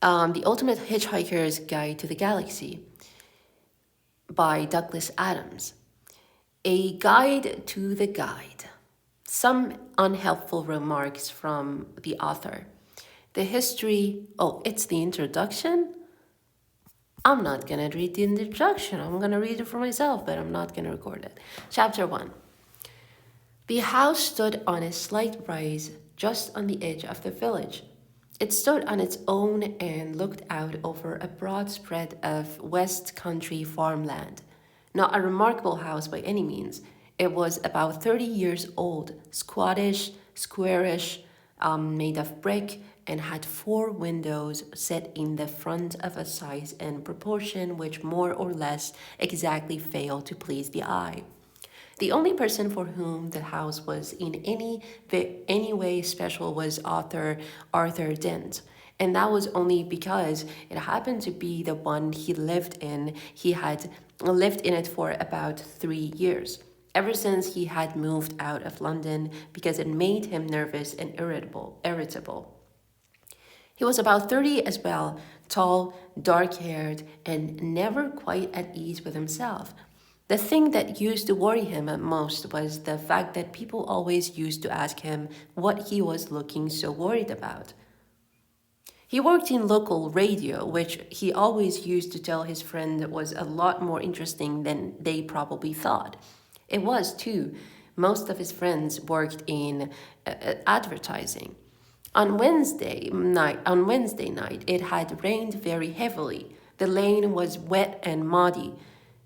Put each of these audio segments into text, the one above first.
The Ultimate Hitchhiker's Guide to the Galaxy by Douglas Adams. A Guide to the Guide. Some unhelpful remarks from the author. The history, it's the introduction? I'm not gonna read the introduction. I'm gonna read it for myself, but I'm not gonna record it. Chapter 1. The house stood on a slight rise just on the edge of the village. It stood on its own and looked out over a broad spread of West Country farmland. Not a remarkable house by any means. It was about 30 years old, squattish, squarish, made of brick, and had 4 windows set in the front of a size and proportion which more or less exactly failed to please the eye. The only person for whom the house was in any way special was author Arthur Dent. And that was only because it happened to be the one he lived in. He had lived in it for about 3 years, ever since he had moved out of London because it made him nervous and irritable. He was about 30 as well, tall, dark haired, and never quite at ease with himself. The thing that used to worry him most was the fact that people always used to ask him what he was looking so worried about. He worked in local radio, which he always used to tell his friend was a lot more interesting than they probably thought. It was, too. Most of his friends worked in advertising. On Wednesday night, it had rained very heavily. The lane was wet and muddy.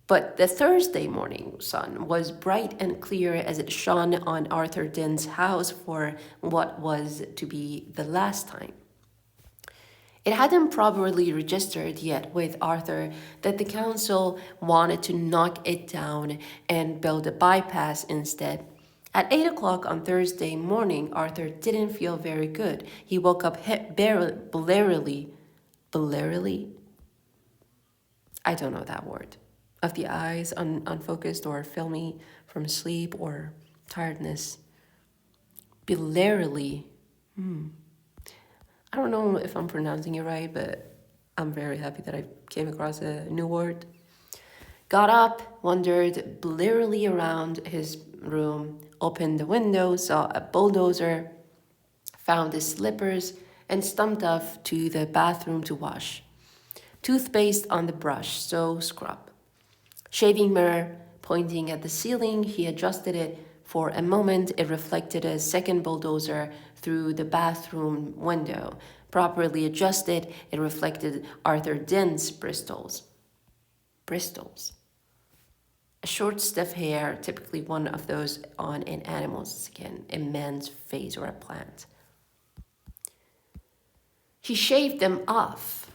But the Thursday morning sun was bright and clear as it shone on Arthur Dent's house for what was to be the last time. It hadn't properly registered yet with Arthur that the council wanted to knock it down and build a bypass instead. At 8 o'clock on Thursday morning, Arthur didn't feel very good. He woke up blearily. Blearily? I don't know that word. Of the eyes, unfocused or filmy from sleep or tiredness. Blearily. I don't know if I'm pronouncing it right, but I'm very happy that I came across a new word. Got up, wandered blearily around his room, opened the window, saw a bulldozer, found his slippers, and stumped off to the bathroom to wash. Toothpaste on the brush, so scrub. Shaving mirror pointing at the ceiling, he adjusted it. For a moment, it reflected a second bulldozer through the bathroom window. Properly adjusted, it reflected Arthur Dent's bristles. Bristles. A short, stiff hair, typically one of those on an animal's skin, a man's face, or a plant. He shaved them off.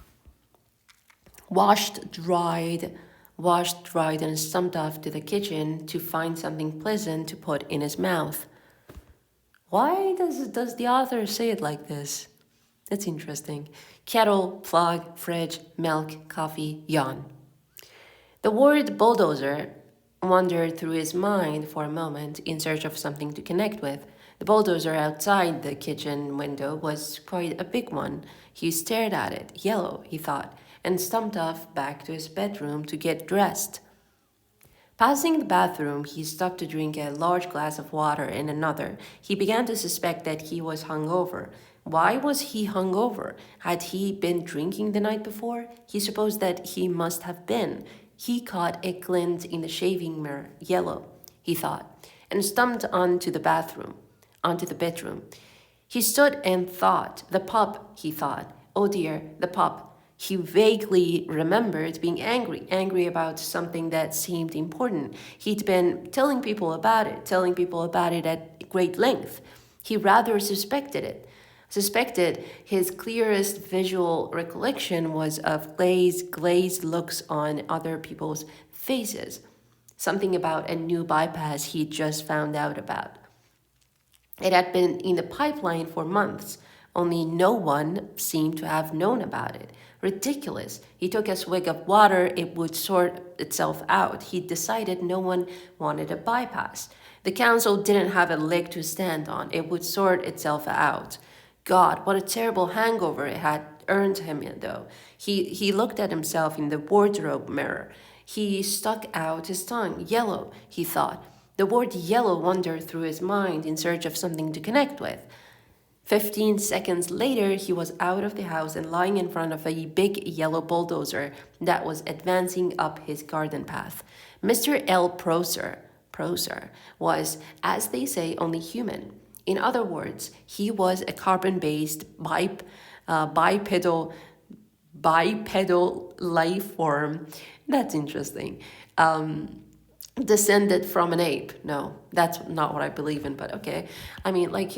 Washed, dried, and stumped off to the kitchen to find something pleasant to put in his mouth. Why does the author say it like this? It's interesting. Kettle, plug, fridge, milk, coffee, yawn. The word bulldozer wandered through his mind for a moment in search of something to connect with. The bulldozer outside the kitchen window was quite a big one. He stared at it. Yellow, he thought, and stumped off back to his bedroom to get dressed. Passing the bathroom, he stopped to drink a large glass of water and another. He began to suspect that he was hungover. Why was he hungover? Had he been drinking the night before? He supposed that he must have been. He caught a glint in the shaving mirror, yellow, he thought, and stumped onto the bedroom. He stood and thought. The pup, he thought. Oh dear, the pup. He vaguely remembered being angry about something that seemed important. He'd been telling people about it at great length. He rather suspected his clearest visual recollection was of glazed looks on other people's faces. Something about a new bypass he'd just found out about. It had been in the pipeline for months, only no one seemed to have known about it. Ridiculous. He took a swig of water, it would sort itself out. He decided no one wanted a bypass. The council didn't have a leg to stand on. It would sort itself out. God, what a terrible hangover earned him in, though. He looked at himself in the wardrobe mirror. He stuck out his tongue. Yellow, he thought. The word yellow wandered through his mind in search of something to connect with. 15 seconds later, he was out of the house and lying in front of a big yellow bulldozer that was advancing up his garden path. Mr. L. Proser was, as they say, only human. In other words, he was a carbon-based bipedal life form. That's interesting. Descended from an ape. No, that's not what I believe in, but okay. I mean, like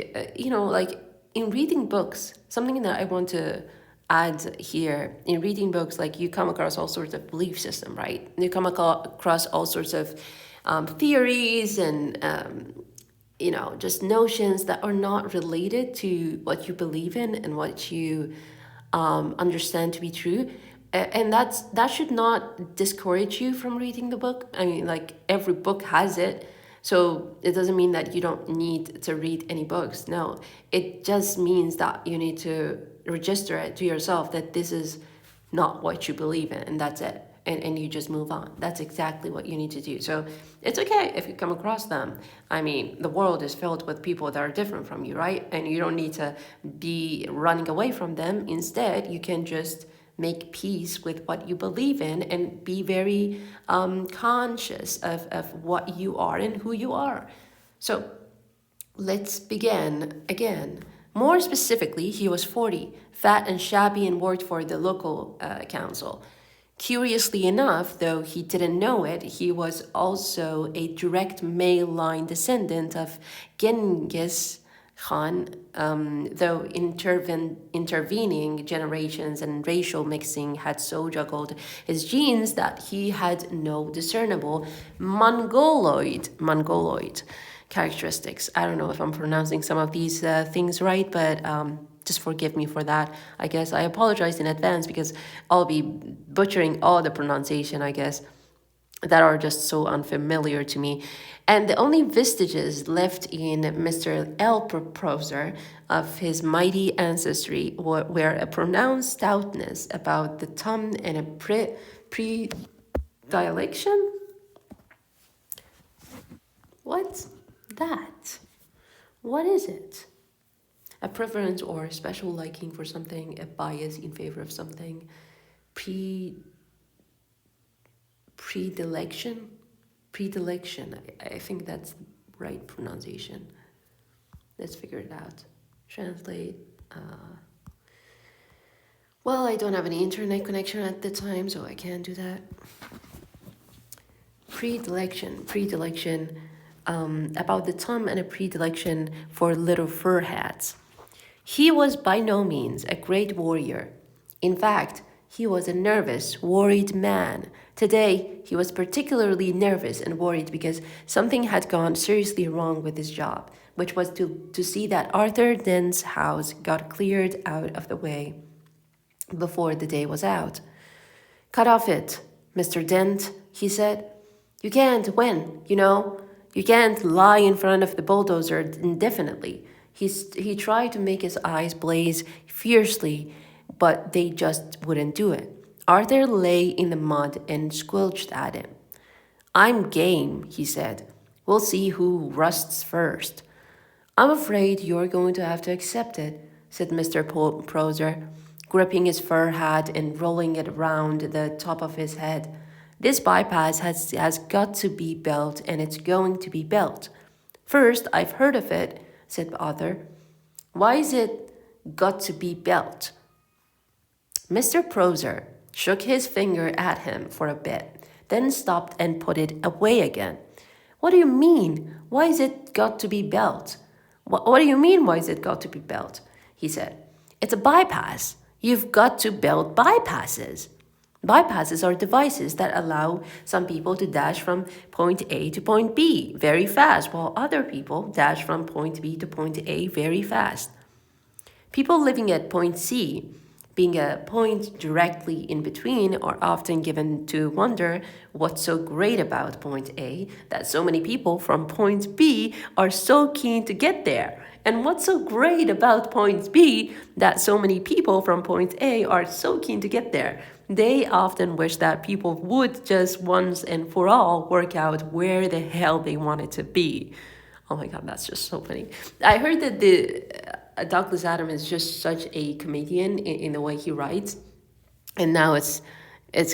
in reading books, something that I want to add here, in reading books, like you come across all sorts of belief system, right? You come across all sorts of theories and just notions that are not related to what you believe in and what you understand to be true. And that should not discourage you from reading the book. I mean, like every book has it. So it doesn't mean that you don't need to read any books. No, it just means that you need to register it to yourself that this is not what you believe in, and that's it. And you just move on. That's exactly what you need to do. So it's okay if you come across them. I mean, the world is filled with people that are different from you, right? And you don't need to be running away from them. Instead, you can just make peace with what you believe in and be very conscious of what you are and who you are. So let's begin again. More specifically, he was 40, fat and shabby, and worked for the local council. Curiously enough, though he didn't know it, he was also a direct male line descendant of Genghis Khan, though intervening generations and racial mixing had so juggled his genes that he had no discernible Mongoloid characteristics. I don't know if I'm pronouncing some of these things right, but just forgive me for that. I guess I apologize in advance because I'll be butchering all the pronunciation, I guess, that are just so unfamiliar to me. And the only vestiges left in Mr. L. Proser of his mighty ancestry were a pronounced stoutness about the tongue and a predilection? What's that? What is it? A preference or a special liking for something, a bias in favor of something, predilection. I think that's the right pronunciation. Let's figure it out. Translate. Well, I don't have any internet connection at the time, so I can't do that. Predilection. About the tongue and a predilection for little fur hats. He was by no means a great warrior. In fact, he was a nervous, worried man. Today, he was particularly nervous and worried because something had gone seriously wrong with his job, which was to see that Arthur Dent's house got cleared out of the way before the day was out. "Cut off it, Mr. Dent," he said. "You can't win, you know. You can't lie in front of the bulldozer indefinitely." He tried to make his eyes blaze fiercely, but they just wouldn't do it. Arthur lay in the mud and squelched at him. "I'm game," he said. "We'll see who rusts first." "I'm afraid you're going to have to accept it," said Mr. Proser, gripping his fur hat and rolling it around the top of his head. "This bypass has got to be built, and it's going to be built." "First, I've heard of it," said Arthur. "Why is it got to be built?" Mr. Proser shook his finger at him for a bit, then stopped and put it away again. "What do you mean? Why is it got to be built?" What do you mean, why is it got to be built?" he said. "It's a bypass. You've got to build bypasses." Bypasses are devices that allow some people to dash from point A to point B very fast, while other people dash from point B to point A very fast. People living at point C, being a point directly in between, are often given to wonder what's so great about point A that so many people from point B are so keen to get there. And what's so great about point B that so many people from point A are so keen to get there? They often wish that people would just once and for all work out where the hell they wanted to be. Oh my God, that's just so funny. I heard that the Douglas Adams is just such a comedian in the way he writes, and now it's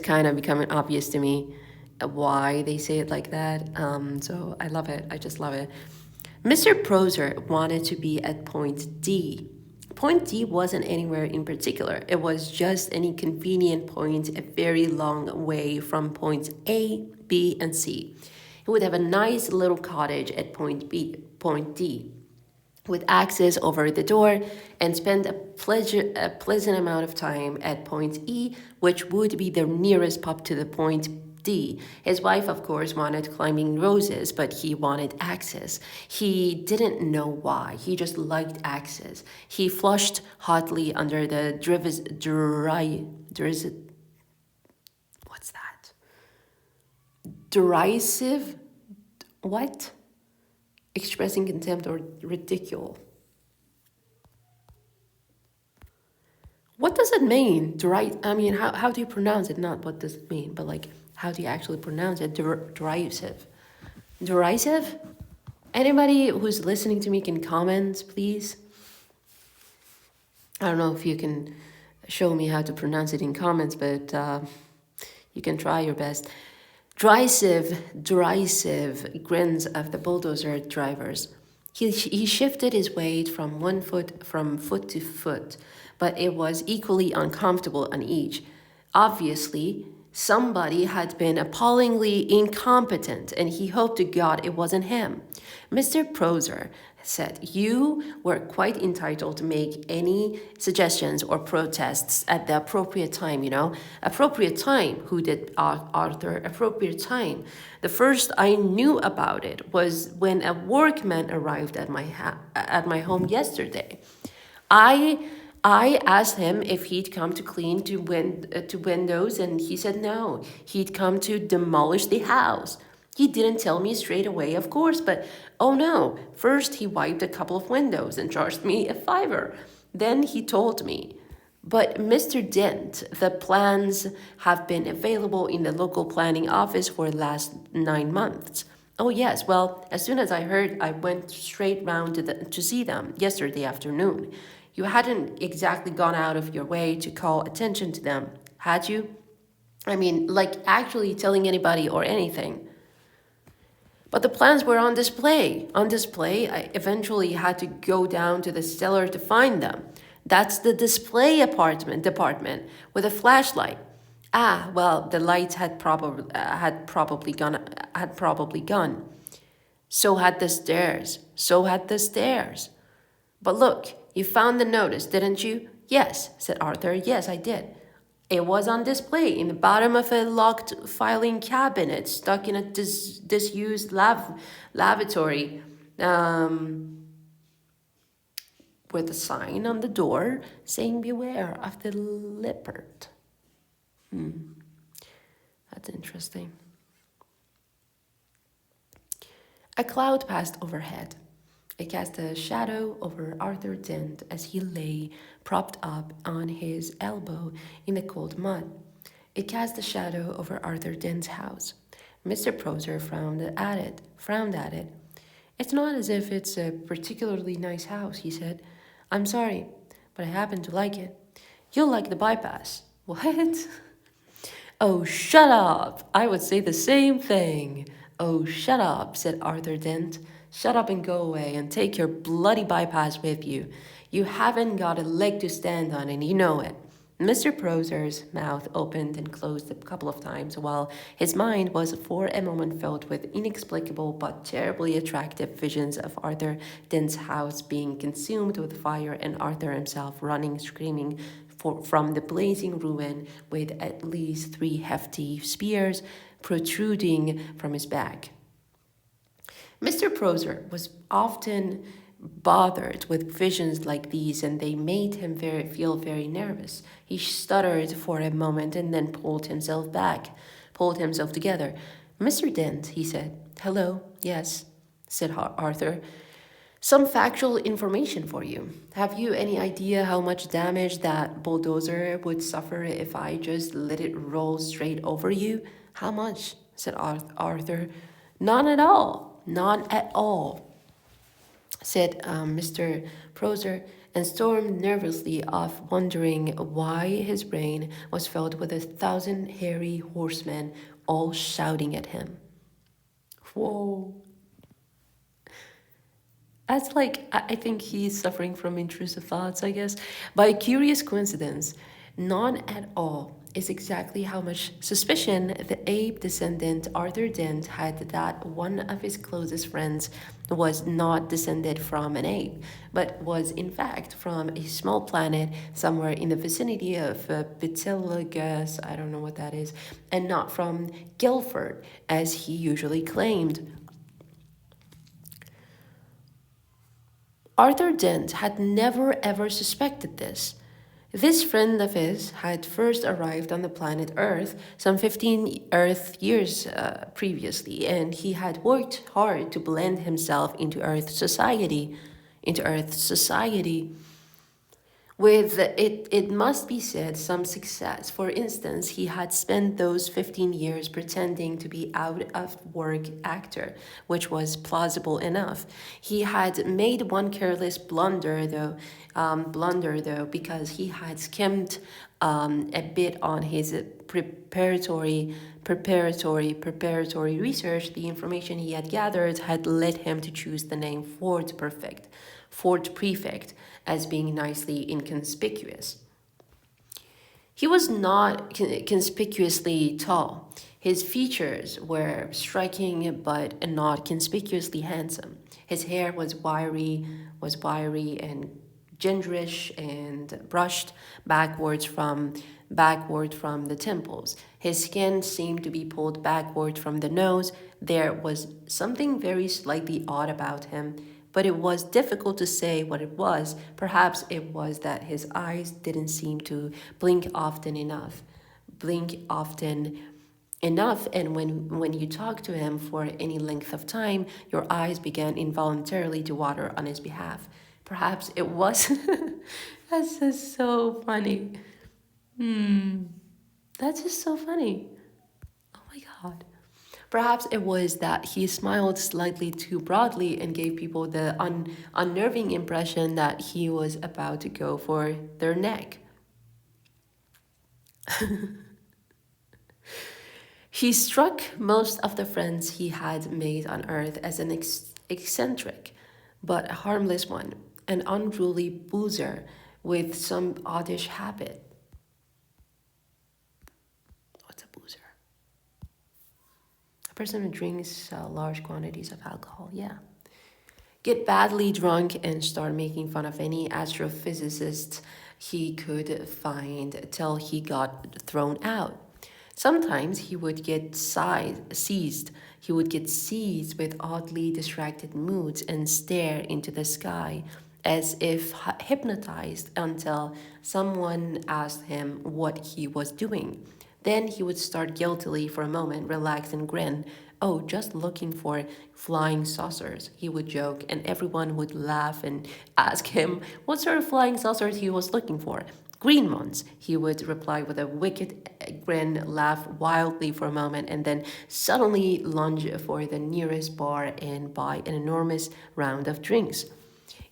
kind of becoming obvious to me why they say it like that. So I love it. I just love it. Mr. Proser wanted to be at point D. Point D wasn't anywhere in particular. It was just any convenient point a very long way from points A, B, and C. He would have a nice little cottage at point D, with access over the door, and spend a pleasant amount of time at point E, which would be the nearest pub to the point D. His wife, of course, wanted climbing roses, but he wanted access. He didn't know why. He just liked access. He flushed hotly under the what's that? Derisive? What? Expressing contempt or ridicule. What does it mean? I mean, how do you pronounce it? Not what does it mean, but like, how do you actually pronounce it? Derisive. Derisive? Anybody who's listening to me can comment, please? I don't know if you can show me how to pronounce it in comments, but you can try your best. Derisive grins of the bulldozer drivers. He shifted his weight from foot to foot, but it was equally uncomfortable on each. Obviously, somebody had been appallingly incompetent, and he hoped to God it wasn't him. Mr. Proser said, "You were quite entitled to make any suggestions or protests at the appropriate time, you know." Appropriate time? Who did Arthur? Appropriate time. The first I knew about it was when a workman arrived at my home yesterday. I asked him if he'd come to clean to windows, and he said no. He'd come to demolish the house. He didn't tell me straight away, of course, but oh no. First, he wiped a couple of windows and charged me a $5. Then he told me, "But Mr. Dent, the plans have been available in the local planning office for the last 9 months." "Oh, yes. Well, as soon as I heard, I went straight round to see them yesterday afternoon." "You hadn't exactly gone out of your way to call attention to them, had you? I mean, like actually telling anybody or anything?" "But the plans were on display. On display, I eventually had to go down to the cellar to find them. That's the display department with a flashlight." "Ah, well, the lights had probably gone. So had the stairs. So had the stairs." "But look, you found the notice, didn't you?" "Yes," said Arthur. "Yes, I did. It was on display in the bottom of a locked filing cabinet stuck in a disused lavatory, with a sign on the door saying 'Beware of the leopard.'" That's interesting. A cloud passed overhead. It cast a shadow over Arthur Dent as he lay propped up on his elbow in the cold mud. It cast a shadow over Arthur Dent's house. Mr. Proser frowned at it. "It's not as if it's a particularly nice house," he said. "I'm sorry, but I happen to like it." "You'll like the bypass." "What?" "Oh, shut up! I would say the same thing." "Oh, shut up," said Arthur Dent. "Shut up and go away and take your bloody bypass with you. You haven't got a leg to stand on, and you know it." Mr. Proser's mouth opened and closed a couple of times, while his mind was for a moment filled with inexplicable but terribly attractive visions of Arthur Dent's house being consumed with fire and Arthur himself running screaming from the blazing ruin with at least 3 hefty spears protruding from his back. Mr. Proser was often bothered with visions like these, and they made him feel very nervous. He stuttered for a moment and then pulled himself together. "Mr. Dent," he said. "Hello, yes," said Arthur. Some factual information for you. Have you any idea how much damage that bulldozer would suffer if I just let it roll straight over you? How much? Said Arthur. None at all. None at all, said Mr. Proser, and stormed nervously off, wondering why his brain was filled with 1,000 hairy horsemen all shouting at him. Whoa. That's like, I think he's suffering from intrusive thoughts, I guess. By a curious coincidence, none at all is exactly how much suspicion the ape descendant Arthur Dent had that one of his closest friends was not descended from an ape, but was in fact from a small planet somewhere in the vicinity of Betelgeuse, I don't know what that is, and not from Guilford, as he usually claimed. Arthur Dent had never ever suspected this. This friend of his had first arrived on the planet Earth some 15 Earth years previously, and he had worked hard to blend himself into Earth society. Into Earth society. With it must be said, some success. For instance, he had spent those 15 years pretending to be out of work actor, which was plausible enough. He had made one careless blunder though, because he had skimmed a bit on his preparatory research. The information he had gathered had led him to choose the name Fort Prefect, as being nicely inconspicuous. He was not conspicuously tall. His features were striking but not conspicuously handsome. His hair was wiry and gingerish and brushed backward from the temples. His skin seemed to be pulled backward from the nose. There was something very slightly odd about him, but it was difficult to say what it was. Perhaps it was that his eyes didn't seem to blink often enough. Blink often enough, and when you talked to him for any length of time, your eyes began involuntarily to water on his behalf. Perhaps it was. That's just so funny. That's just so funny. Oh my god. Perhaps it was that he smiled slightly too broadly and gave people the unnerving impression that he was about to go for their neck. He struck most of the friends he had made on Earth as an eccentric, but a harmless one, an unruly boozer with some oddish habit. What's a boozer? A person who drinks large quantities of alcohol, yeah. Get badly drunk and start making fun of any astrophysicist he could find till he got thrown out. Sometimes he would get seized. He would get seized with oddly distracted moods and stare into the sky as if hypnotized until someone asked him what he was doing. Then he would start guiltily for a moment, relax and grin. Oh, just looking for flying saucers, he would joke, and everyone would laugh and ask him what sort of flying saucers he was looking for. Green ones, he would reply with a wicked grin, laugh wildly for a moment, and then suddenly lunge for the nearest bar and buy an enormous round of drinks.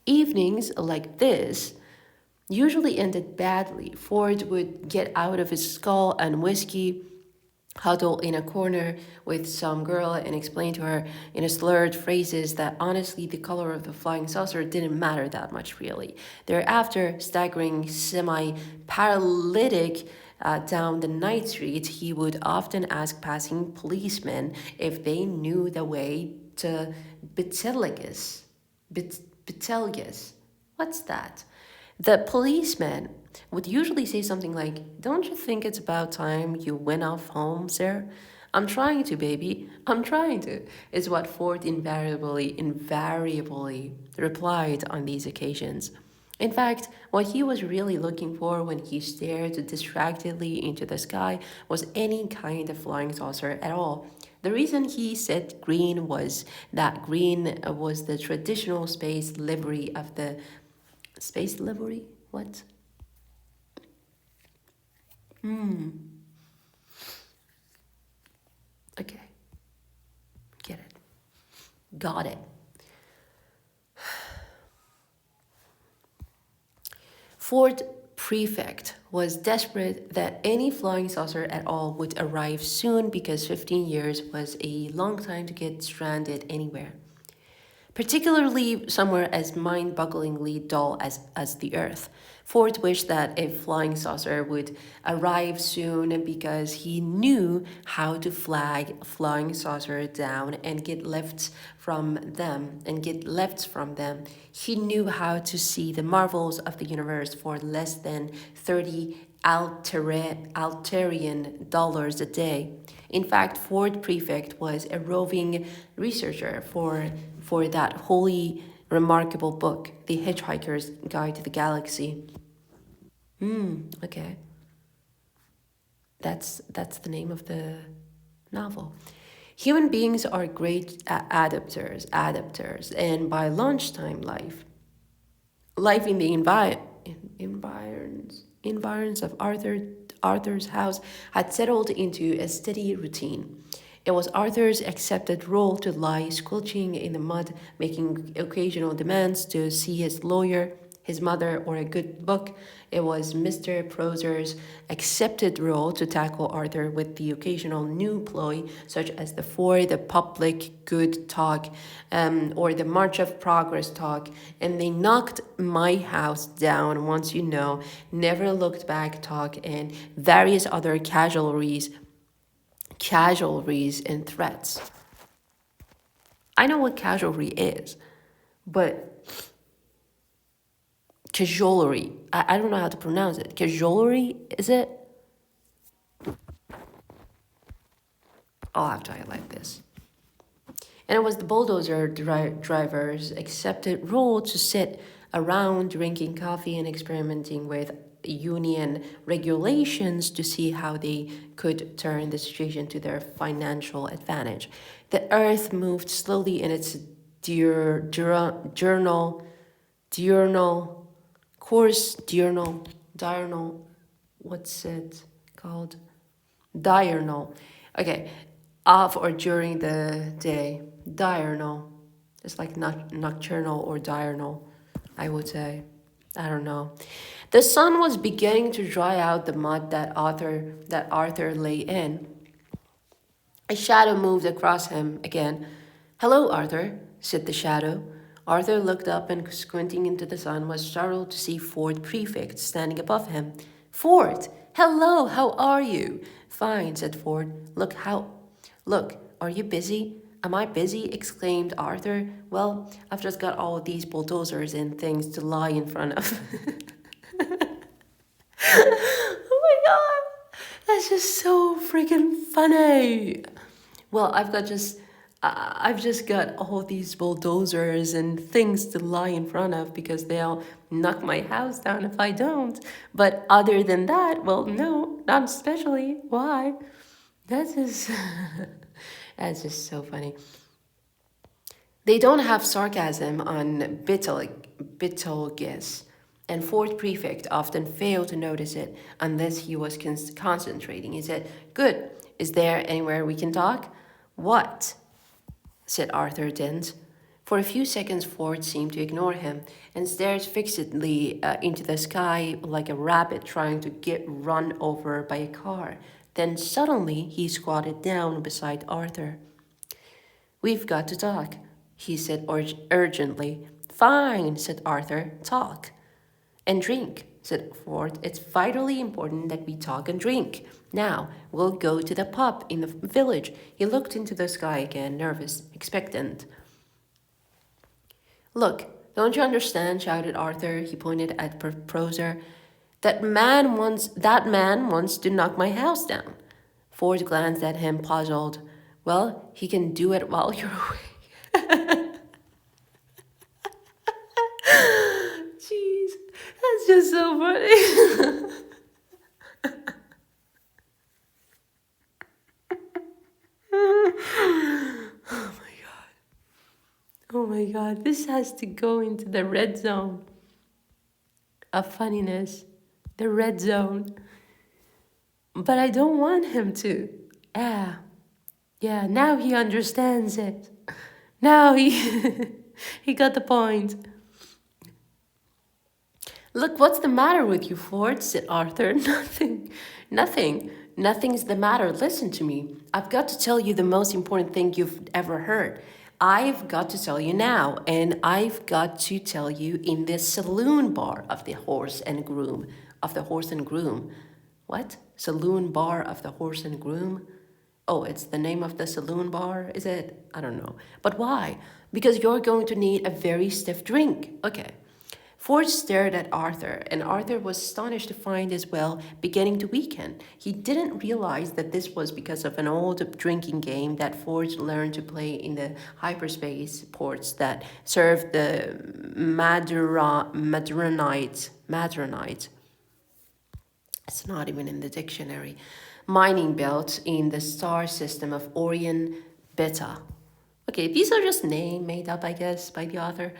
Evenings like this usually ended badly. Ford would get out of his skull and whiskey, huddle in a corner with some girl and explain to her in slurred phrases that honestly the color of the flying saucer didn't matter that much really. Thereafter, staggering semi-paralytic down the night street, he would often ask passing policemen if they knew the way to Betelgeuse. Betelgeuse. What's that? The policeman would usually say something like, "Don't you think it's about time you went off home, sir?" "I'm trying to, baby. I'm trying to," is what Ford invariably replied on these occasions. In fact, what he was really looking for when he stared distractedly into the sky was any kind of flying saucer at all. The reason he said green was that green was the traditional space livery of the space livery. What? Okay, get it. Got it. Fort Prefect was desperate that any flying saucer at all would arrive soon because 15 years was a long time to get stranded anywhere, particularly somewhere as mind-bogglingly dull as the Earth. Ford wished that a flying saucer would arrive soon because he knew how to flag flying saucer down and get lefts from them. He knew how to see the marvels of the universe for less than 30 Alterian dollars a day. In fact, Ford Prefect was a roving researcher for that wholly remarkable book, The Hitchhiker's Guide to the Galaxy. Okay, that's the name of the novel. Human beings are great adapters, and by lunchtime life in the environs of Arthur's house had settled into a steady routine. It was Arthur's accepted role to lie squelching in the mud, making occasional demands to see his lawyer, his mother, or a good book. It was Mr. Proser's accepted role to tackle Arthur with the occasional new ploy, such as the For the Public Good talk or the March of Progress talk, and they knocked my house down once never looked back talk, and various other casualties and threats. I know what casualty is, but cajolery. I don't know how to pronounce it. Cajolery, is it? I'll have to highlight this. And it was the bulldozer driver's accepted role to sit around drinking coffee and experimenting with union regulations to see how they could turn the situation to their financial advantage. The earth moved slowly in its diurnal course, diurnal, what's it called? Diurnal. Okay, off or during the day. Diurnal. It's like nocturnal or diurnal, I would say. I don't know. The sun was beginning to dry out the mud that Arthur lay in. A shadow moved across him again. Hello, Arthur, said the shadow. Arthur looked up and, squinting into the sun, was startled to see Ford Prefect standing above him. Ford! Hello, how are you? Fine, said Ford. Look, are you busy? Am I busy? Exclaimed Arthur. Well, I've just got all of these bulldozers and things to lie in front of. Oh my god! That's just so freaking funny. Well, I've just got all these bulldozers and things to lie in front of because they'll knock my house down if I don't. But other than that, well, no, not especially. Why? That's just that's just so funny. They don't have sarcasm on Betelgeuse, and Fort Prefect often failed to notice it unless he was concentrating. He said, Good, is there anywhere we can talk? What? Said Arthur Dent. For a few seconds, Ford seemed to ignore him and stared fixedly into the sky like a rabbit trying to get run over by a car. Then suddenly he squatted down beside Arthur. We've got to talk, he said urgently. Fine, said Arthur. Talk. And drink, said Ford. It's vitally important that we talk and drink. Now, we'll go to the pub in the village. He looked into the sky again, nervous, expectant. Look, don't you understand? Shouted Arthur. He pointed at Proser. That man wants to knock my house down. Ford glanced at him, puzzled. Well, he can do it while you're away. Jeez, that's just so funny. my God, this has to go into the red zone of funniness. The red zone. But I don't want him to. Yeah. Yeah, now he understands it. Now he he got the point. Look, what's the matter with you, Ford? Said Arthur. Nothing. Nothing. Nothing's the matter. Listen to me. I've got to tell you the most important thing you've ever heard. I've got to tell you now, and I've got to tell you in the saloon bar of the horse and groom. Of the horse and groom. What? Saloon bar of the horse and groom? Oh, it's the name of the saloon bar, is it? I don't know. But why? Because you're going to need a very stiff drink. Okay. Ford stared at Arthur, and Arthur was astonished to find his will beginning to weaken. He didn't realize that this was because of an old drinking game that Ford learned to play in the hyperspace ports that served the Madronites. It's not even in the dictionary. Mining belt in the star system of Orion Beta. Okay, these are just names made up, I guess, by the author.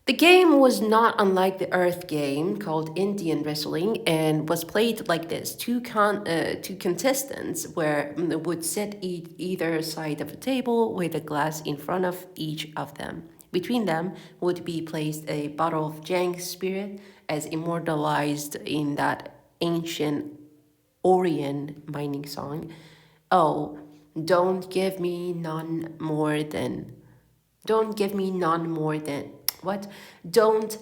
The game was not unlike the Earth game called Indian wrestling and was played like this. Two contestants would sit either side of a table with a glass in front of each of them. Between them would be placed a bottle of Jang spirit as immortalized in that ancient Orion mining song. Oh, don't give me none more than don't give me none more than what? Don't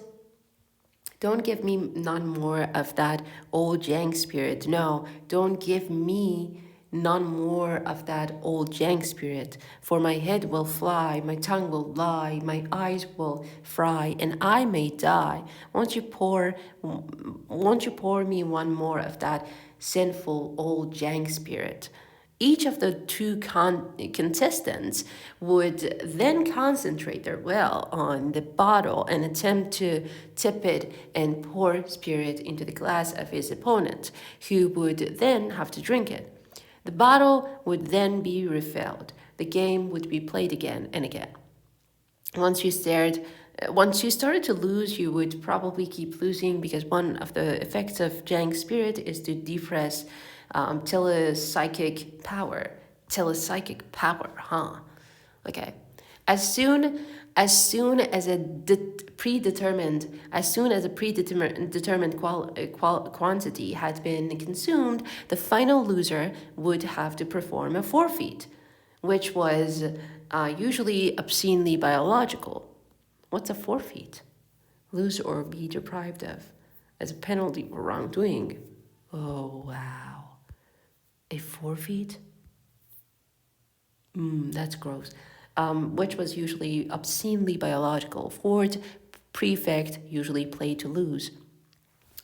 don't give me none more of that old Yang spirit. No, don't give me none more of that old Yang spirit. For my head will fly, my tongue will lie, my eyes will fry, and I may die. Won't you pour me one more of that sinful old Yang spirit? Each of the two contestants would then concentrate their will on the bottle and attempt to tip it and pour spirit into the glass of his opponent, who would then have to drink it. The bottle would then be refilled. The game would be played again and again. Once you started to lose, you would probably keep losing because one of the effects of Jang spirit is to depress telepsychic power. Telepsychic power, huh? Okay. As soon as a predetermined quantity had been consumed, the final loser would have to perform a forfeit, which was usually obscenely biological. What's a forfeit? Lose or be deprived of as a penalty for wrongdoing. Oh, wow. A forfeit? That's gross. Which was usually obscenely biological. Ford prefect usually played to lose.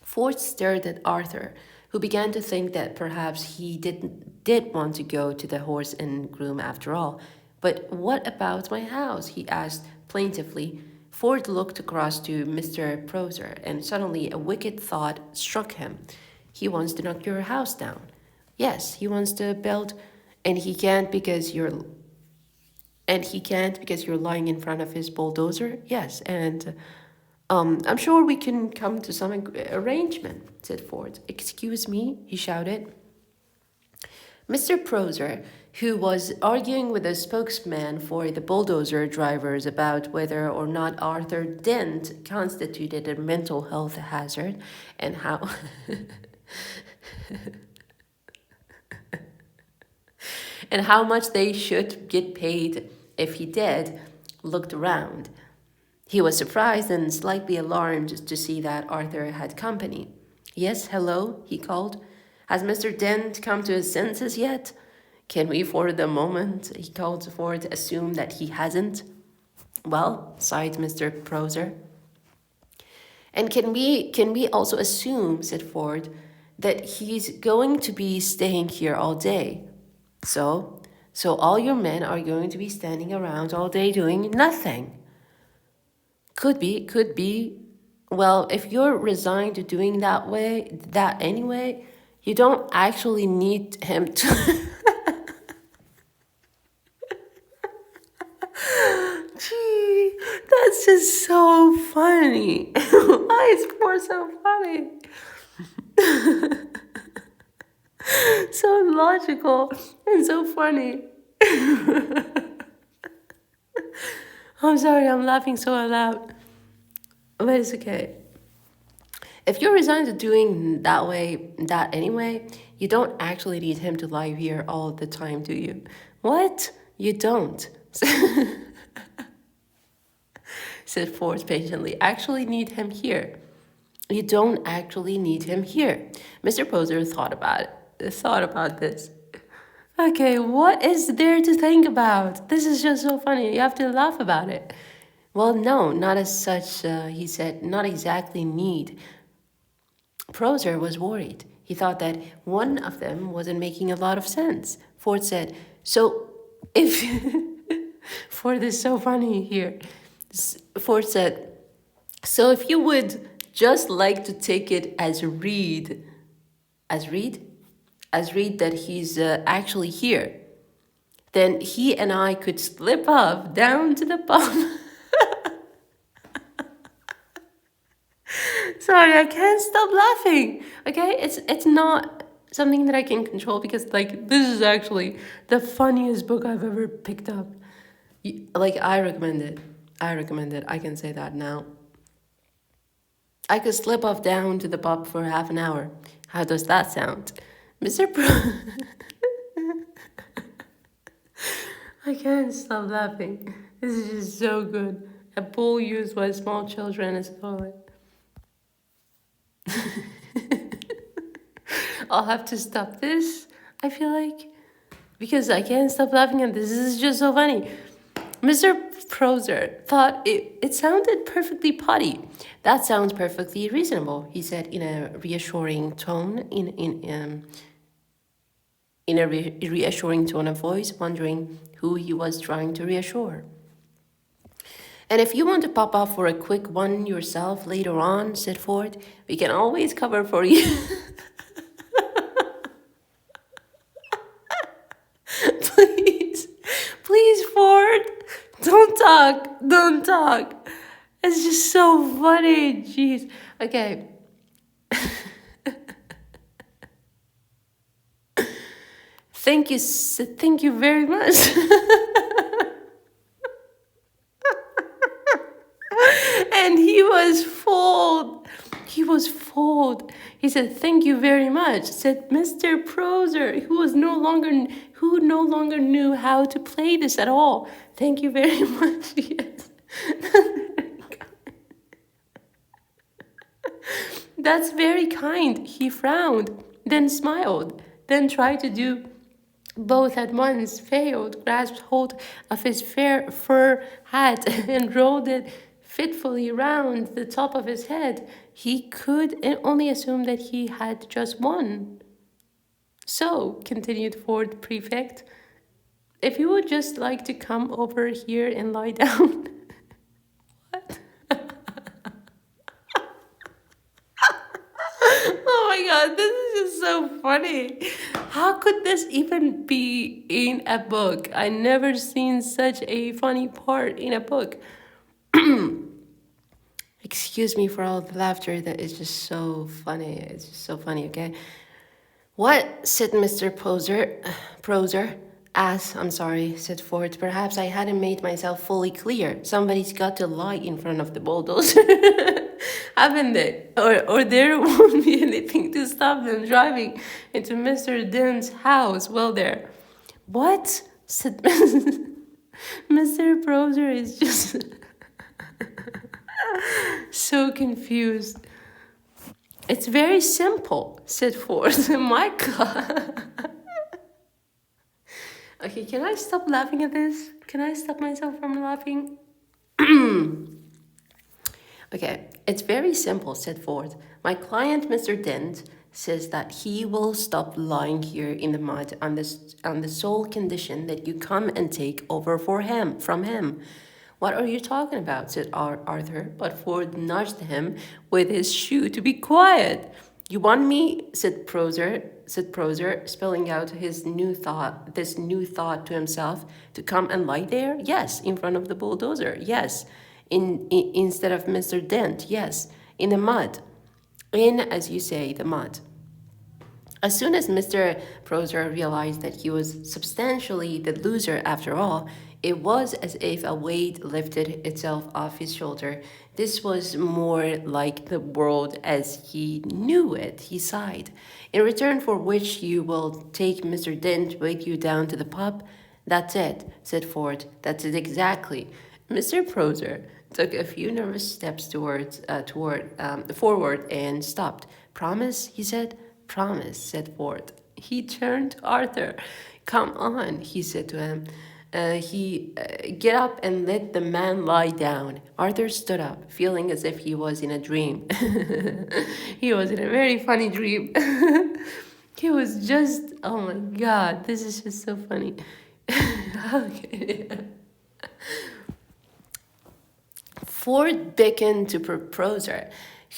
Ford stared at Arthur, who began to think that perhaps he did want to go to the horse and groom after all. But what about my house? He asked plaintively. Ford looked across to Mr. Prosser, and suddenly a wicked thought struck him. He wants to knock your house down. Yes, he wants to build, and he can't because you're lying in front of his bulldozer. Yes, and I'm sure we can come to some arrangement, said Ford. Excuse me, he shouted. Mr. Prosser, who was arguing with a spokesman for the bulldozer drivers about whether or not Arthur Dent constituted a mental health hazard and how and how much they should get paid if he did, looked around. He was surprised and slightly alarmed to see that Arthur had company. Yes, hello, he called. Has Mr. Dent come to his senses yet? Can we for the moment, he called Ford, assume that he hasn't? Well, sighed Mr. Prosser. And can we also assume, said Ford, that he's going to be staying here all day? So all your men are going to be standing around all day doing nothing. Could be. Well, if you're resigned to doing that anyway, you don't actually need him to. Gee, funny? Why is Ford so funny? So logical and so funny. I'm sorry, I'm laughing so loud. But it's okay. If you're resigned to doing that anyway, you don't actually need him to lie here all the time, do you? What? You don't. Said Ford patiently. Actually need him here. You don't actually need him here. Mr. Poser thought about this. Okay, what is there to think about? This is just so funny. You have to laugh about it. Well, no, not as such, he said. Not exactly need. Proser was worried. He thought that one of them wasn't making a lot of sense. Ford said, so if... Ford is so funny here. Ford said, so if you would just like to take it as read that he's actually here, then he and I could slip off down to the pub. Sorry, I can't stop laughing. Okay, it's not something that I can control because like this is actually the funniest book I've ever picked up. Like I recommend it. I can say that now. I could slip off down to the pub for half an hour. How does that sound? Mr. I can't stop laughing. This is just so good. A pool used by small children as a toilet. I'll have to stop this, I feel like, because I can't stop laughing at this. This is just so funny. Mr. Proser thought it sounded perfectly potty. That sounds perfectly reasonable, he said in a reassuring tone, in a reassuring tone of voice, wondering who he was trying to reassure. And if you want to pop off for a quick one yourself later on, said Ford, we can always cover for you. Please, Ford, don't talk. It's just so funny, jeez. Okay. Thank you very much. And he was fooled. He said, thank you very much, said Mr. Proser, who no longer knew how to play this at all. Thank you very much. Yes. That's very kind. He frowned, then smiled, then tried to do both at once, failed, grasped hold of his fur hat and rolled it fitfully round the top of his head. He could only assume that he had just won. So, continued Ford Prefect, if you would just like to come over here and lie down. What? Oh my god, this is just so funny. How could this even be in a book? I never seen such a funny part in a book. Excuse me for all the laughter. That is just so funny. It's just so funny, okay? What? Said Mr. Proser. I'm sorry, said Ford. Perhaps I hadn't made myself fully clear. Somebody's got to lie in front of the bulldozer. Haven't they? Or there won't be anything to stop them driving into Mr. Dent's house, will there? What? Said Mr. Proser is just so confused. It's very simple, said Ford. My God. Okay, can I stop laughing at this? Can I stop myself from laughing? Okay, it's very simple, said Ford. My client, Mr. Dent, says that he will stop lying here in the mud on the sole condition that you come and take over from him. What are you talking about? Said Arthur, but Ford nudged him with his shoe to be quiet. You want me, said Proser, spelling out this new thought to himself, to come and lie there? Yes, in front of the bulldozer. Yes. instead of Mr. Dent. Yes, in the mud. In, as you say, the mud. As soon as Mr. Proser realized that he was substantially the loser after all, it was as if a weight lifted itself off his shoulder. This was more like the world as he knew it, he sighed. In return for which you will take Mr. Dent with you down to the pub? That's it, said Ford. That's it exactly. Mr. Proser took a few nervous steps forward and stopped. Promise, he said. Promise, said Ford. He turned to Arthur. Come on, he said to him. Get up and let the man lie down. Arthur stood up, feeling as if he was in a dream. He was in a very funny dream. He was just, oh my God, this is just so funny. Okay. Ford beckoned to Proser,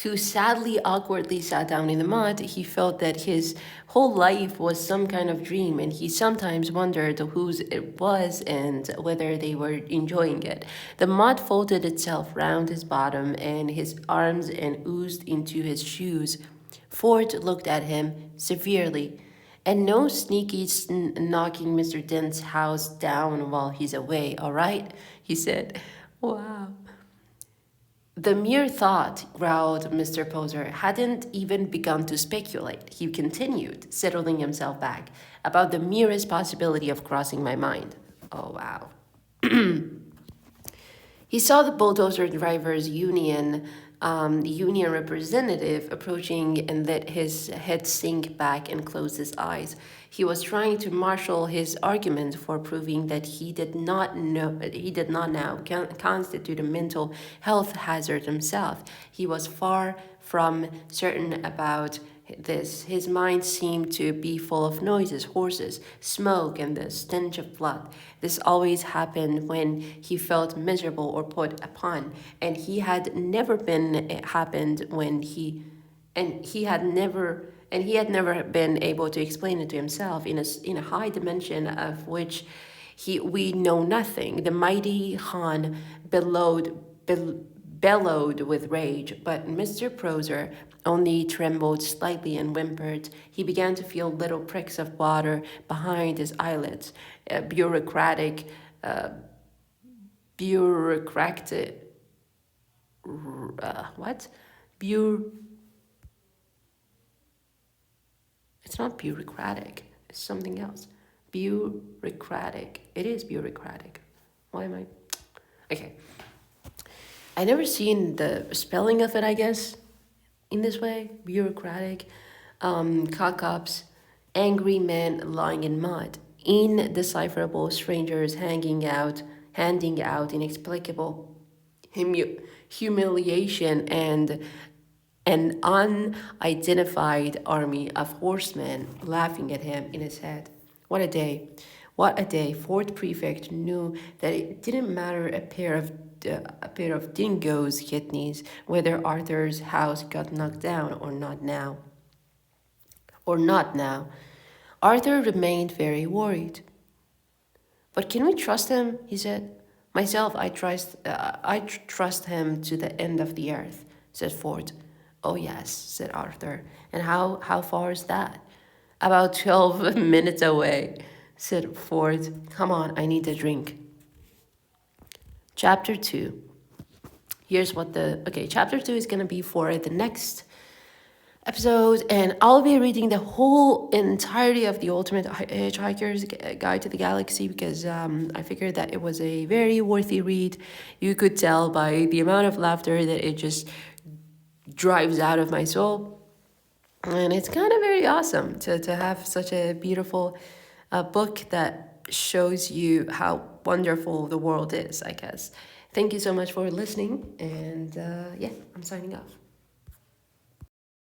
who sadly awkwardly sat down in the mud. He felt that his whole life was some kind of dream, and he sometimes wondered whose it was and whether they were enjoying it. The mud folded itself round his bottom and his arms and oozed into his shoes. Ford looked at him severely. And no sneaky knocking Mr. Dent's house down while he's away, all right? He said. Wow. The mere thought, growled Mr. Poser, hadn't even begun to speculate. He continued, settling himself back, about the merest possibility of crossing my mind. Oh, wow. He saw the bulldozer drivers' union representative approaching and let his head sink back and close his eyes. He was trying to marshal his argument for proving that he did not now constitute a mental health hazard himself. He was far from certain about this. His mind seemed to be full of noises, horses, smoke, and the stench of blood. This always happened when he felt miserable or put upon, and he had never been been able to explain it to himself in a high dimension of which we know nothing. The mighty Han bellowed with rage, but Mr. Proser only trembled slightly and whimpered. He began to feel little pricks of water behind his eyelids. Bureaucratic, what? It's not bureaucratic. It's something else. Bureaucratic. It is bureaucratic. Why am I? Okay. I never seen the spelling of it, I guess, in this way. Bureaucratic. Cock-ups. Angry men lying in mud. Indecipherable strangers handing out inexplicable humiliation and an unidentified army of horsemen laughing at him in his head. What a day. What a day. Fourth Prefect knew that it didn't matter a pair of dingoes' kidneys whether Arthur's house got knocked down or not now. Arthur remained very worried. But can we trust him? He said. Myself, I trust him to the end of the earth, said Ford. Oh, yes, said Arthur. And how far is that? About 12 minutes away, said Ford. Come on, I need a drink. Chapter 2. Chapter 2 is going to be for the next episode, and I'll be reading the whole entirety of the Ultimate Hitchhiker's Guide to the Galaxy because I figured that it was a very worthy read. You could tell by the amount of laughter that it just drives out of my soul. And it's kind of very awesome to have such a beautiful book that shows you how wonderful the world is, I guess. Thank you so much for listening, and I'm signing off.